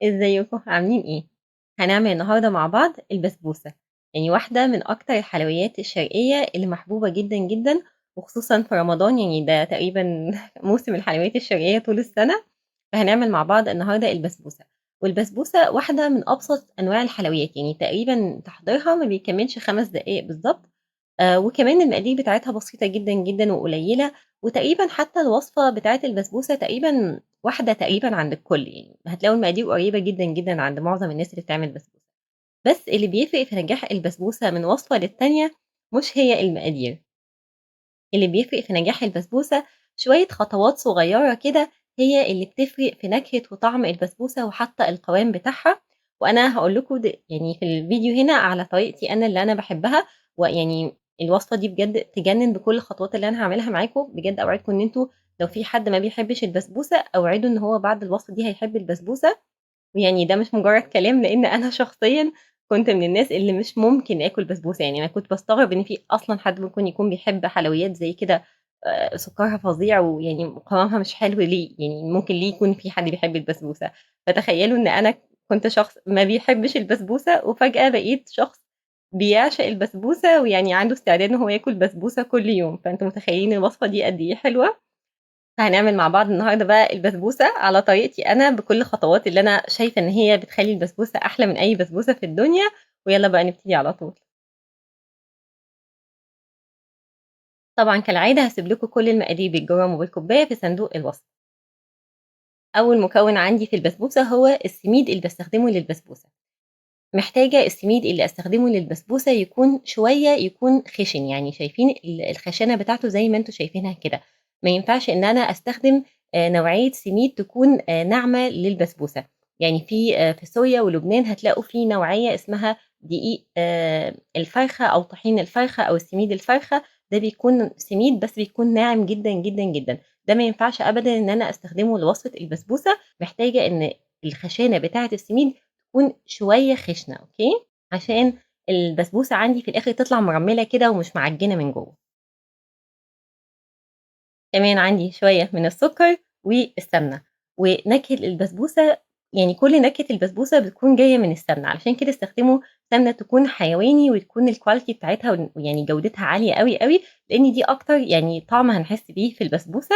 ازيكم عاملين ايه؟ هنعمل النهارده مع بعض البسبوسة، يعني واحدة من أكتر الحلويات الشرقية اللي محبوبة جدا جدا، وخصوصا في رمضان، يعني ده تقريبا موسم الحلويات الشرقية طول السنة. فهنعمل مع بعض النهارده البسبوسة. والبسبوسة واحدة من أبسط أنواع الحلويات، يعني تقريبا تحضيرها ما بيكملش 5 دقايق بالظبط. وكمان المقادير بتاعتها بسيطة جدًا، جدًا وقليلة، وتقريبًا حتى الوصفة بتاعة البسبوسة تقريبًا واحدة تقريبًا عند الكل، يعني هتلاقوا المقادير قريبة جدًا، جدًا عند معظم الناس اللي بتعمل بسبوسة. بس اللي بيفرق في نجاح البسبوسة من وصفة للتانية مش هي المقادير، اللي بيفرق في نجاح البسبوسة شوية خطوات صغيرة كده، هي اللي بتفرق في نكهة وطعم البسبوسة وحتى القوام بتاعها. وأنا هاقول لكم يعني في الفيديو هنا على طريقتي أنا اللي أنا باحبها، ويعني الوصفة دي بجد تجنن بكل الخطوات اللي أنا هاعملها معاكم. بجد أوعدكم إن أنتم لو في حد ما بيحبش البسبوسة، أوعده إن هو بعد الوصفة دي هيحب البسبوسة. ويعني ده مش مجرد كلام، لإن أنا شخصيًا كنت من الناس اللي مش ممكن آكل بسبوسة، يعني أنا كنت باستغرب إن في أصلًا حد ممكن يكون بيحب حلويات زي كده، سُكّرها فظيع ويعني قوامها مش حلو ليه؟ يعني ممكن ليه يكون في حد بيحب البسبوسة؟ فتخيّلوا إن أنا كنت شخص ما بيحبش البسبوسة، وفجأة بقيت شخص بيعشق البسبوسة، ويعني عنده استعداد إن هو ياكل بسبوسة كل يوم. فأنتم متخيّلين الوصفة دي قد إيه حلوة؟ فهنعمل مع بعض النهارده بقى البسبوسة على طريقتي أنا، بكل الخطوات اللي أنا شايفة إن هي بتخلّي البسبوسة أحلى من أي بسبوسة في الدنيا. ويالّا بقى نبتدي على طول. طبعًا كالعادة هاسيب لكم كل المقادير بالجرام وبالكوباية في صندوق الوصف. أول مكون عندي في البسبوسة هو السميد اللي باستخدمه للبسبوسة. محتاجة السميد اللي أستخدمه للبسبوسة يكون شوية يكون خِشِن، يعني شايفين الخشانة بتاعته زي ما أنتم شايفينها كده. ما ينفعش إن أنا أستخدم نوعية سميد تكون ناعمة للبسبوسة. يعني في سوريا ولبنان هتلاقوا في نوعية اسمها دقيق الفرخة أو طحين الفرخة أو السميد الفرخة، ده بيكون سميد بس بيكون ناعم جدًا، جدًا، جدًا. ده ما ينفعش أبدًا إن أنا أستخدمه لوصفة البسبوسة. محتاجة إن الخشانة بتاعة السميد تكون شوية خشنة، أوكي؟ عشان البسبوسة عندي في الآخر تطلع مرمّلة كده ومش معجنة من جوّه. كمان عندي شوية من السكر والسمنة. ونكهة البسبوسة، يعني كل نكهة البسبوسة بتكون جاية من السمنة، علشان كده استخدموا سمنة تكون حيواني وتكون الquality بتاعتها ويعني جودتها عالية أوي، أوي، لإن دي أكتر يعني طعم هنحس بيه في البسبوسة.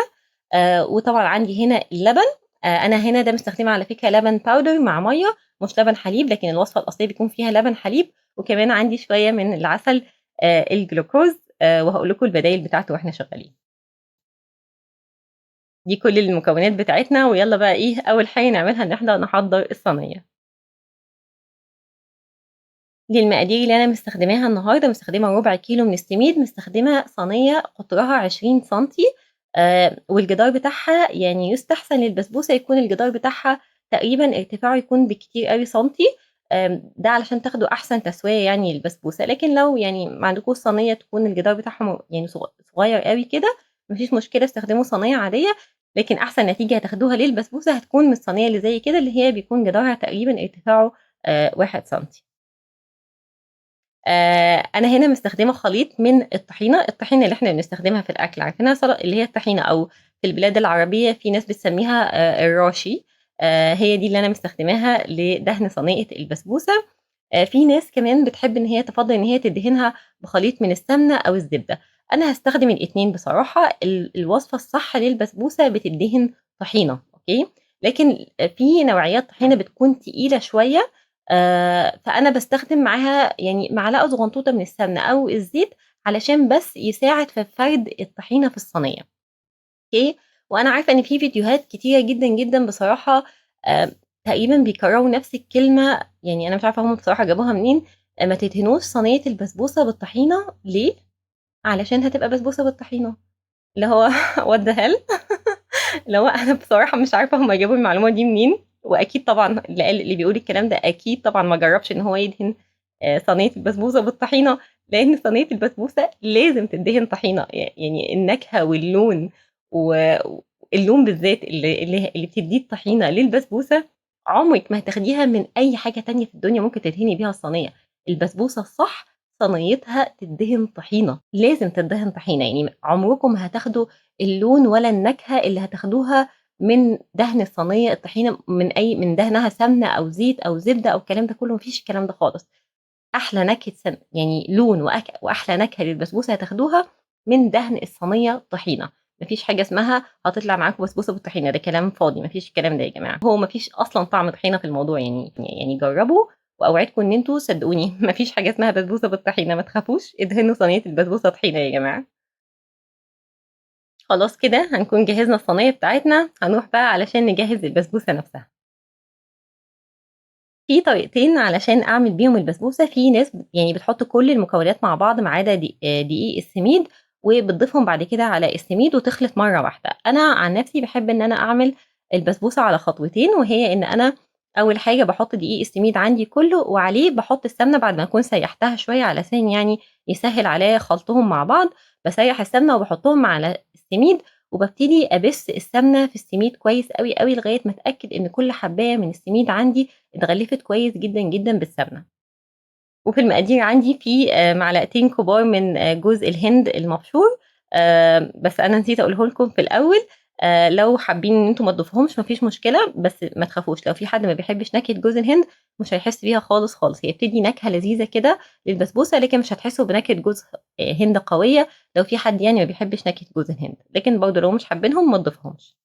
وطبعًا عندي هنا اللبن. أنا هنا ده مستخدمة على فكرة لبن powder مع مَيّة، مش لبن حليب، لكن الوصفة الأصلية بيكون فيها لبن حليب. وكمان عندي شوية من العسل الجلوكوز. وهاقول لكم البدايل بتاعته وإحنا شغالين. دي كل المكونات بتاعتنا، ويالّا بقى إيه، أول حاجة نعملها إن إحنا نحضّر الصينية. دي المقادير اللي أنا مستخدماها النهارده، مستخدمة ربع كيلو من السميد، مستخدمة صينية قطرها 20 سنتي. والجدار بتاعها يعني يُستحسن للبسبوسة يكون الجدار بتاعها تقريبًا ارتفاعه يكون بالكتير أوي سنتي. ده علشان تاخدوا أحسن تسوية يعني للبسبوسة. لكن لو يعني ما عندكوش صينية تكون الجدار بتاعها يعني صغير أوي كده، ما فيش مشكلة استخدموا صينية عادية. لكن أحسن نتيجة هتاخدوها للبسبوسة هتكون من الصينية اللي زي كده، اللي هي بيكون جدارها تقريبًا ارتفاعه 1 سنتي. أنا هنا مستخدمة خليط من الطحينة اللي إحنا بنستخدمها في الأكل، عارفينها اللي هي الطحينة، أو في البلاد العربية في ناس بتسميها الراشي. هي دي اللي أنا مستخدماها لدهن صينية البسبوسة. في ناس كمان بتحب إن هي تفضّل إن هي تدهنها بخليط من السمنة أو الزبدة. أنا هاستخدم الاتنين بصراحة. الوصفة الصح للبسبوسة بتدّهن طحينة، أوكي. لكن في نوعيات طحينة بتكون تقيلة شوية، فأنا باستخدم معاها يعني معلقة صغنطوطة من السمنة أو الزيت، علشان بس يساعد في فرد الطحينة في الصينية، أوكي. وأنا عارفة إن في فيديوهات كتيرة جدًا، جدًا بصراحة آآ تقريبًا بيكرروا نفس الكلمة، يعني أنا مش عارفة هُم بصراحة جابوها منين. ما تدهنوش صينية البسبوسة بالطحينة ليه؟ علشان هتبقى بسبوسة بالطحينة، اللي هو what the hell! اللي هو أنا بصراحة مش عارفة هُم جابوا المعلومة دي منين. وأكيد طبعًا اللي بيقول الكلام ده أكيد طبعًا ما جرّبش إن هو يدهن صينية البسبوسة بالطحينة، لإن صينية البسبوسة لازم تدّهن طحينة. يعني النكهة واللون و اللون بالذات اللي بتدّيه الطحينة للبسبوسة، عمرِك ما هتاخديها من أي حاجة تانية في الدنيا ممكن تدهني بيها الصينية. البسبوسة الصح صينيتها تدّهن طحينة، لازم تدّهن طحينة. يعني عمركم ما هتاخدوا اللون ولا النكهة اللي هتاخدوها من دهن الصينية الطحينة، من دهنها سمنة أو زيت أو زبدة أو الكلام ده كله، ما فيش الكلام ده خالص. أحلى نكهة يعني لون وأحلى نكهة للبسبوسة هتاخدوها من دهن الصينية طحينة. ما فيش حاجة اسمها هتطلع معاكم بسبوسة بالطحينة، ده كلام فاضي، ما فيش الكلام ده يا جماعة. هو ما فيش أصلًا طعم طحينة في الموضوع، يعني جربوا وأوعدكم إن أنتم صدقوني ما فيش حاجة اسمها بسبوسة بالطحينة، ما تخافوش ادهنوا صينية البسبوسة طحينة يا جماعة. خلاص كده هنكون جهزنا الصينية بتاعتنا، هنروح بقى علشان نجهز البسبوسة نفسها. في طريقتين علشان أعمل بيهم البسبوسة. في ناس يعني بتحط كل المكونات مع بعض ما عدا دقيق السميد، وبتضيفهم بعد كده على السميد وتخلط مرة واحدة. أنا عن نفسي باحب إن أنا أعمل البسبوسة على خطوتين، وهي إن أنا أول حاجة باحط دقيق السميد عندي كله، وعليه باحط السمنة بعد ما أكون سيحتها شوية علشان يعني يسهل عليَّ خلطهم مع بعض. باسيح السمنة وباحطهم على السميد، وبابتدي أبِث السمنة في السميد كويس أوي، أوي، لغاية ما أتأكد إن كل حباية من السميد عندي اتغلفت كويس جدًا، جدًا بالسمنة. وفي المقادير عندي في معلقتين كبار من جوز الهند المبشور، بس أنا نسيت أقوله لكم في الأول. لو حابين إن أنتم ما تضيفوهمش ما فيش مشكلة، بس ما تخافوش لو في حد ما بيحبش نكهة جوز الهند مش هيحس بيها خالص، خالص. هي بتدّي نكهة لذيذة كده للبسبوسة، لكن مش هتحسوا بنكهة جوز هند قوية لو في حد يعني ما بيحبش نكهة جوز الهند، لكن برضه لو مش حابينهم ما تضيفوهمش.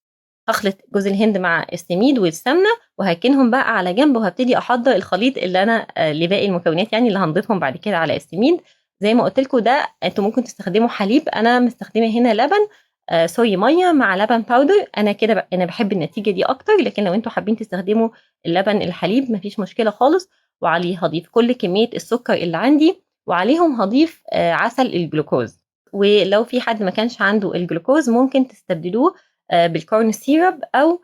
هاخلط جوز الهند مع السميد والسمنة وهاركنهم بقى على جنب، وهابتدي أحضّر الخليط اللي أنا لباقي المكونات يعني اللي هنضيفهم بعد كده على السميد. زي ما قُلت لكم ده أنتم ممكن تستخدموا حليب، أنا مستخدمة هنا لبن sorry مَيّة مع لبن باودر. أنا كده أنا باحب النتيجة دي أكتر، لكن لو أنتم حابين تستخدموا اللبن الحليب ما فيش مشكلة خالص. وعليه هاضيف كل كمية السكر اللي عندي، وعليهم هاضيف عسل الجلوكوز. ولو في حد ما كانش عنده الجلوكوز ممكن تستبدلوه بالcorn syrup، أو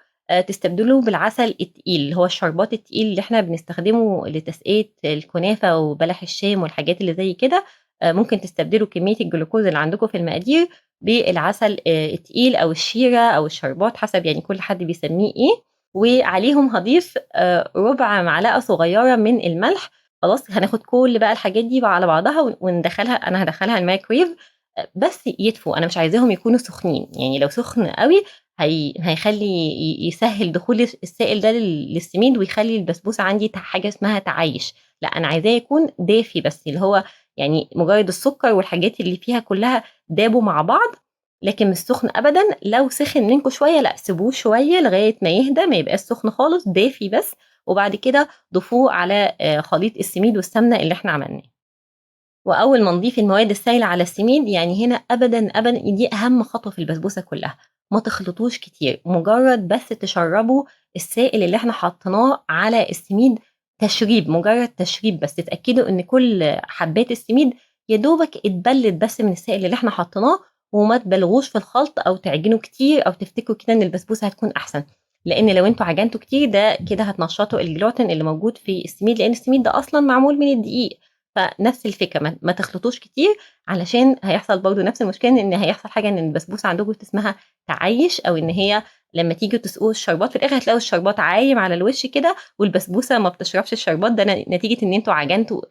تستبدلوه بالعسل التقيل، اللي هو الشربات التقيل اللي إحنا بنستخدمه لتسقية الكنافة وبلح الشام والحاجات اللي زي كده. ممكن تستبدلوا كمية الجلوكوز اللي عندكم في المقادير بالعسل التقيل أو الشيرة أو الشربات، حسب يعني كل حد بيسميه إيه. وعليهم هاضيف ربع معلقة صغيرة من الملح. خلاص هناخد كل بقى الحاجات دي بقى على بعضها وندخلها، أنا هادخلها الميكرويف بس يدفوا. أنا مش عايزاهم يكونوا سخنين، يعني لو سخن أوي هيخلّي يسهّل دخول السائل ده للسميد ويخلّي البسبوسة عندي حاجة اسمها تعايش. لأ أنا عايزاه يكون دافي بس، اللي هو يعني مجرد السكر والحاجات اللي فيها كلّها دابوا مع بعض، لكن مش سخن أبدًا. لو سخن منكم شوية لأ سيبوه شوية لغاية ما يهدى، ما يبقاش سخن خالص، دافي بس. وبعد كده ضيفوه على خليط السميد والسمنة اللي إحنا عملناه. وأول ما نضيف المواد السايلة على السميد، يعني هنا أبدًا، أبدًا دي أهم خطوة في البسبوسة كلّها، ما تخلطوش كتير، مجرد بس تشربوا السائل اللي إحنا حطيناه على السميد تشريب، مجرد تشريب بس. اتأكدوا إن كل حبات السميد يا دوبك اتبلت بس من السائل اللي إحنا حطيناه، وما تبالغوش في الخلط أو تعجنوا كتير أو تفتكروا كده إن البسبوسة هتكون أحسن، لإن لو أنتم عجنتوا كتير ده كده هتنشطوا الجلوتين اللي موجود في السميد، لإن السميد ده أصلًا معمول من الدقيق. فنفس الفكرة ما تخلطوش كتير، علشان هيحصل برضه نفس المشكلة، إن هيحصل حاجة إن البسبوسة عندكم اسمها تعيّش، أو إن هي لمّا تيجوا تسقوا الشربات في الآخر هتلاقوا الشربات عايم على الوش كده، والبسبوسة ما بتشربش الشربات ده نتيجة إن أنتم عجنتوا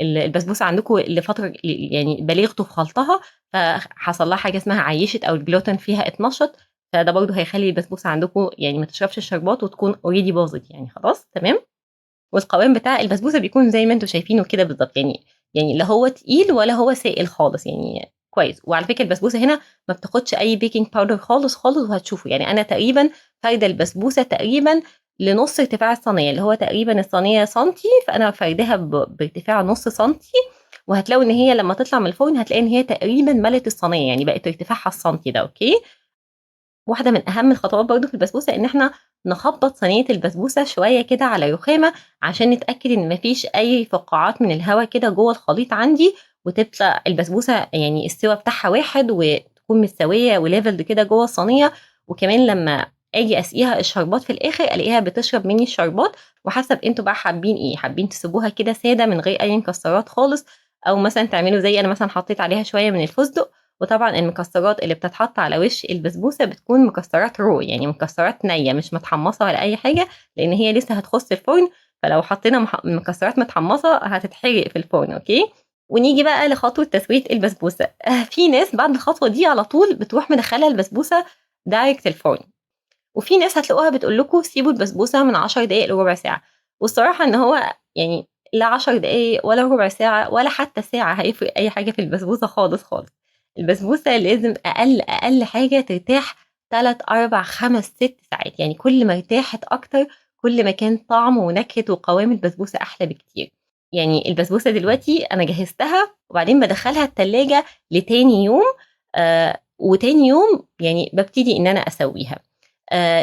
البسبوسة عندكم لفترة يعني بالغتوا في خلطها، فحصل لها حاجة اسمها عيّشت أو الجلوتين فيها اتنشط، فده برضه هيخلّي البسبوسة عندكم يعني ما تشربش الشربات وتكون already باظت يعني خلاص تمام. والقوام بتاع البسبوسة بيكون زي ما أنتم شايفينه كده بالضبط، يعني لا هو تقيل ولا هو سائل خالص، يعني كويس. وعلى فكرة البسبوسة هنا ما بتاخدش أي baking powder خالص، خالص، وهتشوفوا يعني أنا تقريبًا فاردة البسبوسة تقريبًا لنُص ارتفاع الصينية، اللي هو تقريبًا الصينية سنتي، فأنا فارداها بارتفاع نُص سنتي. وهتلاقوا إن هي لمّا تطلع من الفرن هتلاقي إن هي تقريبًا مَلِت الصينية، يعني بقت ارتفاعها السنتي ده، أوكي. واحدة من أهم الخطوات برضه في البسبوسة إن إحنا نخبّط صينية البسبوسة شوية كده على رخامة، عشان نتأكد إن ما فيش أي فقاعات من الهوا كده جوّه الخليط عندي، وتطلع البسبوسة يعني السِوَى بتاعها واحد وتكون مستوية وleveled كده جوّه الصينية. وكمان لمّا آجي أسقيها الشربات في الآخر ألاقيها بتشرب منّي الشربات، وحسب أنتم بقى حابين إيه، حابين تسيبوها كده سادة من غير أي مكسرات خالص، أو مثلًا تعملوا زيي أنا مثلًا حطيت عليها شوية من الفستق. وطبعًا المكسرات اللي بتتحط على وش البسبوسة بتكون مكسرات raw، يعني مكسرات نيّة مش متحمصة ولا أي حاجة، لإن هي لسه هتخُش الفرن، فلو حطينا مكسرات متحمصة هتتحرق في الفرن، أوكي. ونيجي بقى لخطوة تسوية البسبوسة. في ناس بعد الخطوة دي على طول بتروح مدخّلة البسبوسة direct الفرن. وفي ناس هتلاقوها بتقول لكم سيبوا البسبوسة من 10 دقايق لربع ساعة، والصراحة إن هو يعني لا 10 دقايق ولا ربع ساعة ولا حتى ساعة هيفرق أي حاجة في البسبوسة خالص، خالص. البسبوسة لازم أقل حاجة ترتاح 3، 4، 5، 6 ساعات، يعني كل ما ارتاحت أكتر كل ما كان طعم ونكهة وقوام البسبوسة أحلى بكتير. يعني البسبوسة دلوقتي أنا جهزتها وبعدين بادخّلها التلاجة لتاني يوم، وتاني يوم يعني بابتدي إن أنا أسويها.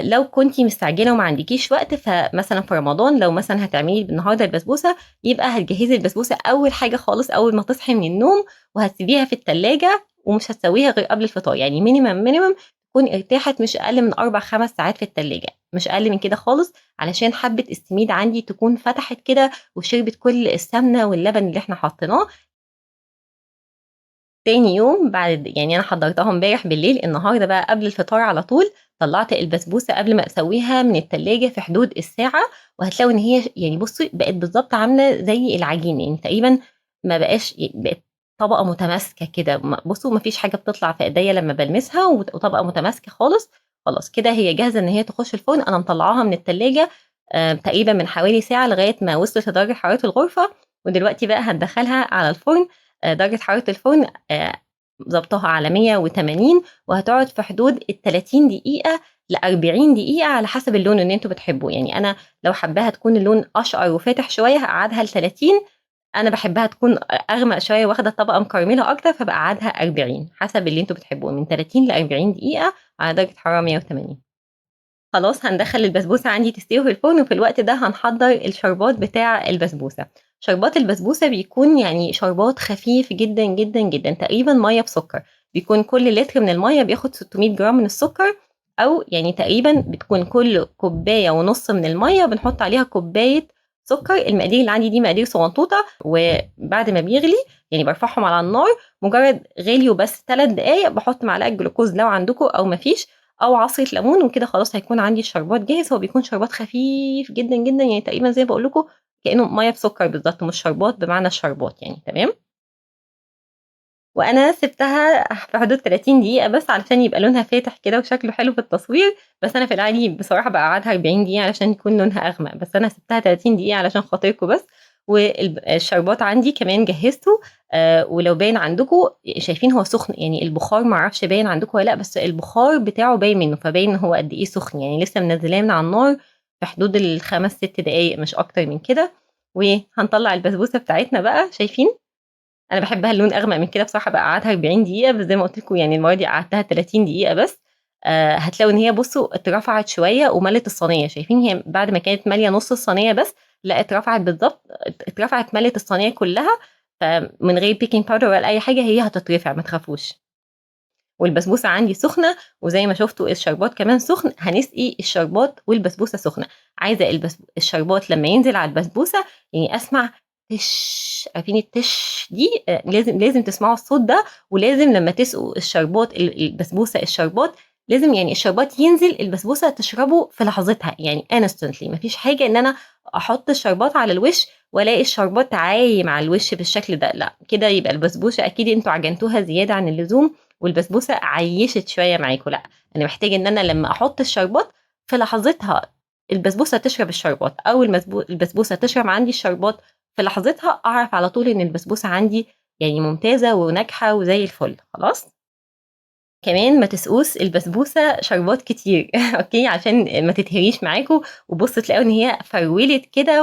لو كنتِ مستعجلة وما عندكيش وقت، فمثلًا في رمضان لو مثلًا هتعملي النهارده البسبوسة، يبقى هتجهّزي البسبوسة أول حاجة خالص أول ما تصحي من النوم، وهتسيبيها في التلاجة ومش هتسويها غير قبل الفطار، يعني minimum تكون ارتاحت مش أقل من 4، 5 ساعات في التلاجة، مش أقل من كده خالص، علشان حبّة السميد عندي تكون فتحت كده وشربت كل السمنة واللبن اللي إحنا حطيناه. تاني يوم بعد يعني أنا حضّرتها امبارح بالليل، النهارده بقى قبل الفطار على طول طلّعت البسبوسة قبل ما أسويها من التلاجة في حدود الساعة، وهتلاقوا إن هي يعني بُصّي بقت بالضبط عاملة زي العجين، يعني تقريبًا ما بقاش بقت طبقة متماسكة كده، بُصّوا ما فيش حاجة بتطلع في إيديّا لمّا بالمسها وطبقة متماسكة خالص، خلاص كده هي جاهزة إن هي تخش الفرن، أنا مطلّعاها من التلاجة تقريبًا من حوالي ساعة لغاية ما وصلت لدرجة حرارة الغرفة، ودلوقتي بقى هندخّلها على الفرن. درجة حرارة الفرن ضابطاها على 180 وهتقعد في حدود ال30 دقيقة ل40 دقيقة على حسب اللون اللي أنتم بتحبوه، يعني أنا لو حاباها تكون اللون أشقر وفاتح شوية هاقعّدها ل30، أنا باحبها تكون أغمق شوية واخدة طبقة مكرملة أكتر فباقعّدها 40 حسب اللي أنتم بتحبوه، من 30 ل40 دقيقة على درجة حرارة 180. خلاص هندخّل البسبوسة عندي تستوي في الفرن، وفي الوقت ده هنحضّر الشربات بتاع البسبوسة. شربات البسبوسة بيكون يعني شربات خفيف جدًا، جدًا، جدًا، تقريبًا مَيّة بسُكّر، بيكون كل لتر من المَيّة بياخد 600 جرام من السُكّر، أو يعني تقريبًا بتكون كل كوباية ونُص من المَيّة بنحُط عليها كوباية سُكّر، المقادير اللي عندي دي مقادير صغنطوطة، وبعد ما بيغلي يعني بارفعهم على النار، مجرّد غليوا بس 3 دقايق باحُط معلقة جلوكوز لو عندكم أو ما فيش، أو عصرة ليمون وكده خلاص هيكون عندي الشربات جاهز، هو بيكون شربات خفيف جدًا، جدًا، يعني تقريبًا زي ما باقول لكم كإنه مَيّة بسُكّر بالضبط، مش شربات بمعنى الشربات يعني، تمام؟ وأنا سِبتها في حدود 30 دقيقة بس علشان يبقى لونها فاتح كده وشكله حلو في التصوير، بس أنا في العادي بصراحة باقعّدها 40 دقيقة علشان يكون لونها أغمق، بس أنا سِبتها 30 دقيقة علشان خاطركم بس، الشربات عندي كمان جهّزته، ولو باين عندكم شايفين هو سُخن، يعني البخار ما أعرفش باين عندكم والّا لأ، بس البخار بتاعه باين منه، فباين إن هو قد إيه سُخن، يعني لسه منزّلاه من على النار في حدود ال5، 6 دقايق مش أكتر من كده، وهنطلّع البسبوسة بتاعتنا بقى شايفين؟ أنا باحبها اللون أغمق من كده بصراحة باقعّدها 40 دقيقة، بس زي ما قُلت لكم يعني المرّة دي قعّدتها 30 دقيقة بس، هتلاقوا إن هي بُصّوا اترفعت شوية وملِت الصينية، شايفين هي بعد ما كانت مالية نُص الصينية بس، لأ اترفعت بالضبط، اترفعت ملِت الصينية كلّها، فمن غير baking powder ولا أي حاجة هي هتترفع ما تخافوش. والبسبوسة عندي سخنة، وزي ما شُفتوا الشربات كمان سُخن، هنسقي الشربات والبسبوسة سخنة، عايزة الشربات لمّا ينزل على البسبوسة يعني أسمع تِش، عارفين التِش دي؟ لازم تسمعوا الصوت ده، ولازم لمّا تسقوا الشربات البسبوسة الشربات، لازم يعني الشربات ينزل البسبوسة تشربه في لحظتها، يعني instantly ما فيش حاجة إن أنا أحُط الشربات على الوش والاقي الشربات عايم على الوش بالشكل ده، لأ، كده يبقى البسبوسة أكيد أنتم عجنتوها زيادة عن اللزوم، والبسبوسة عيّشت شوية معاكم، لأ، أنا محتاجة إن أنا لمّا أحُط الشربات في لحظتها البسبوسة تشرب الشربات، أو البسبوسة تشرب عندي الشربات في لحظتها، أعرف على طول إن البسبوسة عندي يعني ممتازة وناجحة وزي الفل، خلاص؟ كمان ما تسقوش البسبوسة شربات كتير أوكي، عشان ما تتهريش معاكم، وبُصّوا تلاقوا إن هي فرولت كده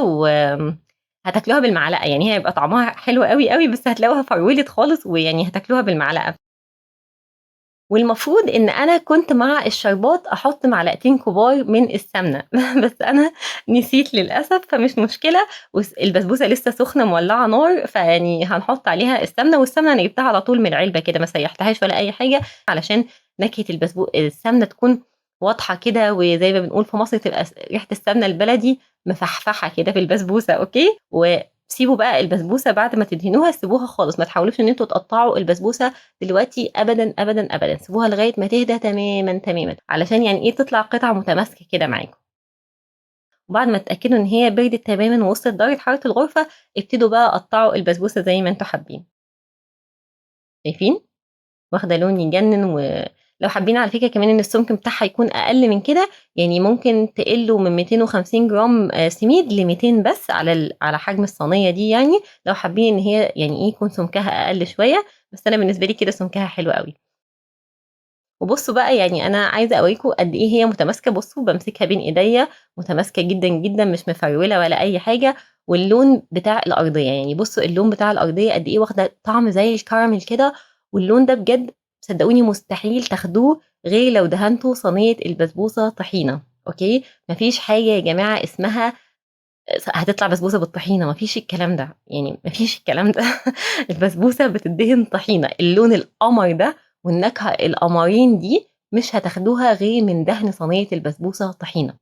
هتاكلوها بالمعلقة، يعني هي هيبقى طعمها حلو أوي، أوي، بس هتلاقوها فرولت خالص، ويعني هتاكلوها بالمعلقة. والمفروض إن أنا كنت مع الشربات أحُط معلقتين كبار من السمنة بس أنا نسيت للأسف، فمش مشكلة، البسبوسة لسه سخنة مولّعة نار، فيعني هنحُط عليها السمنة، والسمنة أنا جبتها على طول من العلبة كده ما سيّحتهاش ولا أي حاجة، علشان نكهة السمنة تكون واضحة كده، وزي ما بنقول في مصر تبقى ريحة السمنة البلدي مفحفحة كده في البسبوسة، أوكي، وسيبوا بقى البسبوسة بعد ما تدهنوها سيبوها خالص، ما تحاولوش إن أنتم تقطّعوا البسبوسة دلوقتي أبدًا، أبدًا، أبدًا، سيبوها لغاية ما تهدى تمامًا، تمامًا، علشان يعني إيه تطلع قطع متماسكة كده معاكم، وبعد ما تتأكدوا إن هي بردت تمامًا ووصلت درجة حرارة الغرفة، ابتدوا بقى قطّعوا البسبوسة زي ما أنتم حابين، شايفين؟ واخدة لون يجنن، لو حابين على فكرة كمان إن السمك بتاعها يكون أقل من كده، يعني ممكن تقلّوا من 250 جرام سميد ل200 بس على حجم الصينية دي يعني، لو حابين إن هي يعني إيه يكون سمكها أقل شوية، بس أنا بالنسبة لي كده سمكها حلو أوي. وبُصّوا بقى يعني أنا عايزة أوريكم قد إيه هي متماسكة، بُصّوا بامسكها بين إيديّا متماسكة جدًا، جدًا، مش مفرولة ولا أي حاجة، واللون بتاع الأرضية، يعني بُصّوا اللون بتاع الأرضية قد إيه واخدة طعم زي الكراميل كده، واللون ده بجد صدقوني مستحيل تاخدوه غير لو دهنتوا صينية البسبوسة طحينة، أوكي، ما فيش حاجة يا جماعة اسمها هتطلع بسبوسة بالطحينة، ما فيش الكلام ده، يعني ما فيش الكلام ده البسبوسة بتدّهن طحينة، اللون القمر ده والنكهة القمرين دي مش هتاخدوها غير من دهن صينية البسبوسة طحينة،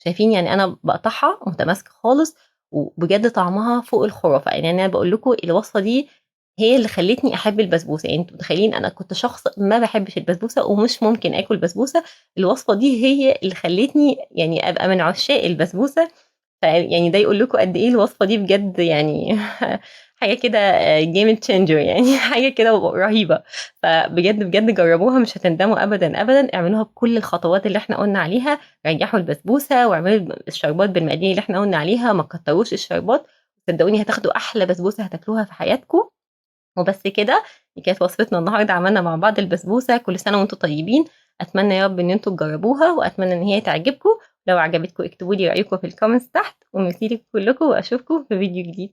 شايفين يعني أنا باقطعها متماسكة خالص، وبجد طعمها فوق الخرافة، يعني أنا باقول لكم الوصفة دي هي اللي خلّتني أحب البسبوسة، يعني أنتم متخيلين أنا كنت شخص ما باحبش البسبوسة ومش ممكن آكل بسبوسة، الوصفة دي هي اللي خلّتني يعني أبقى من عشاق البسبوسة يعني ده يقول لكم قد إيه الوصفة دي بجد يعني حاجة كده game changer يعني حاجة كده رهيبة، فبجد، بجد جرّبوها مش هتندموا أبدًا، أبدًا، اعملوها بكل الخطوات اللي إحنا قُلنا عليها، ريّحوا البسبوسة واعملوا الشربات بالمقادير اللي إحنا قُلنا عليها، ما تكتروش الشربات، صدقوني هتاخدوا أحلى بسبوسة هتاكلوها في حياتكم. وبس كده، دي كانت وصفتنا النهارده عملنا مع بعض البسبوسة، كل سنة وأنتم طيبين، أتمنى يا رب إن أنتم تجربوها، وأتمنى إن هي تعجبكم، لو عجبتكم اكتبوا لي رأيكم في الcomments تحت، وميرسي لكم كلكم، وأشوفكم في فيديو جديد.